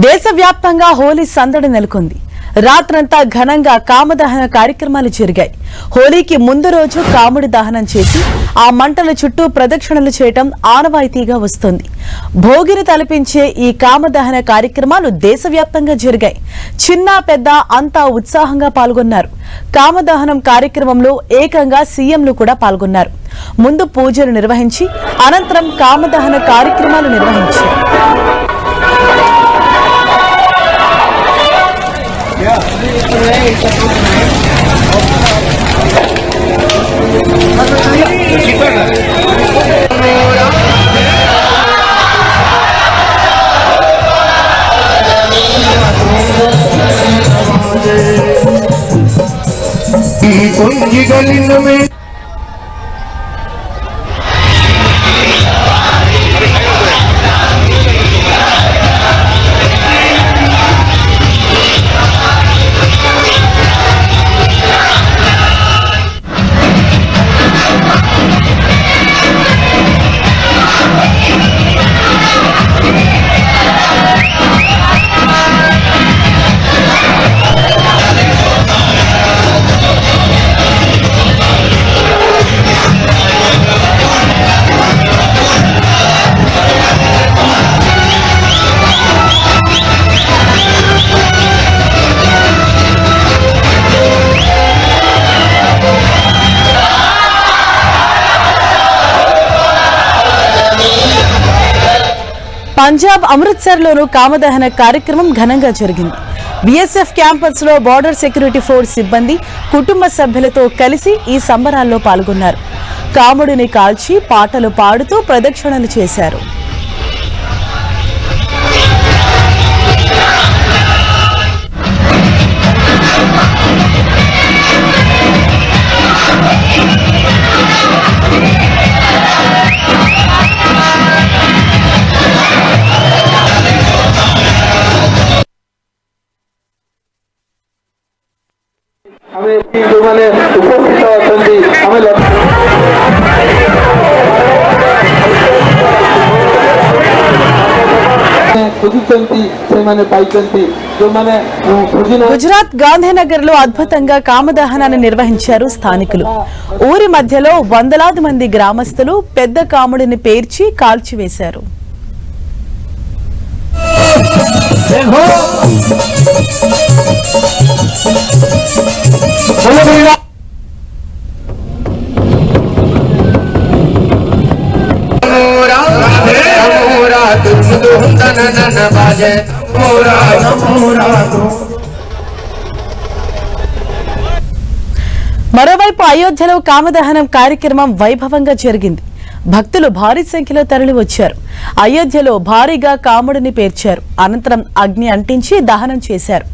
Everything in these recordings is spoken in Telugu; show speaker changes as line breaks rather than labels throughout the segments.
దేశవ్యాప్తంగా హోలీ సందడి నెలకొంది. రాత్రంతా ఘనంగా కామదహన కార్యక్రమాలు జరిగాయి. హోలీకి ముందు రోజు కాముడి దహనం చేసి ఆ మంటల చుట్టూ ప్రదక్షిణలు చేయటం ఆనవాయితీగా వస్తోంది. భోగిని తలపించే ఈ కామదహన కార్యక్రమాలు దేశవ్యాప్తంగా జరిగాయి. చిన్న పెద్ద అంతా ఉత్సాహంగా పాల్గొన్నారు. కామదహనం కార్యక్రమంలో ఏకంగా సీఎంలు కూడా పాల్గొన్నారు. ముందు పూజలు నిర్వహించి అనంతరం కామదహన కార్యక్రమాలు నిర్వహించారు. పంజాబ్ అమృత్సర్ లోను కామదహన కార్యక్రమం ఘనంగా జరిగింది. బీఎస్ఎఫ్ క్యాంపస్ లో బార్డర్ సెక్యూరిటీ ఫోర్స్ సిబ్బంది కుటుంబ సభ్యులతో కలిసి ఈ సంబరాల్లో పాల్గొన్నారు. కాముడిని కాల్చి పాటలు పాడుతూ ప్రదక్షిణలు చేశారు. గుజరాత్ గాంధీనగర్ లో అద్భుతంగా కామదహనాన్ని నిర్వహించారు స్థానికులు. ఊరి మధ్యలో వందలాది మంది గ్రామస్తులు పెద్ద కాముడిని పేర్చి కాల్చివేశారు. మరోవైపు అయోధ్యలో కామదహనం కార్యక్రమం వైభవంగా జరిగింది. భక్తులు భారీ సంఖ్యలో తరలి వచ్చారు. అయోధ్యలో భారీగా కాముడిని పేర్చారు. అనంతరం అగ్ని అంటించి దహనం చేశారు.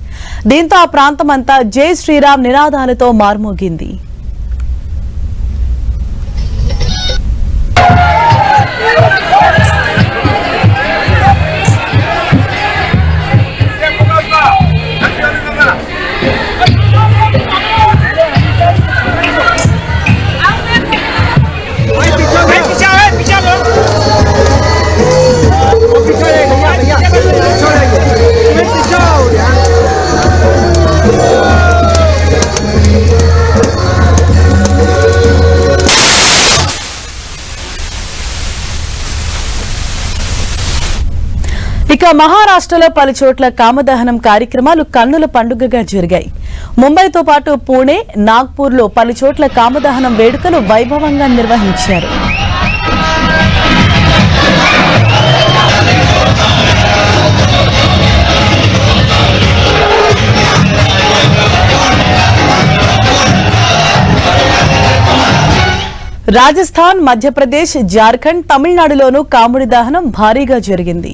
దీంతో ఆ ప్రాంతమంతా జై శ్రీరామ్ నినాదాలతో మార్మోగింది. ఇక మహారాష్ట్రలో పలు చోట్ల కామదహనం కార్యక్రమాలు కన్నుల పండుగగా జరిగాయి. ముంబైతో పాటు పూణే, నాగ్పూర్ లో పలు చోట్ల కామదహనం వేడుకలు వైభవంగా నిర్వహించారు. రాజస్థాన్, మధ్యప్రదేశ్, జార్ఖండ్, తమిళనాడులోనూ కాముడి దహనం భారీగా జరిగింది.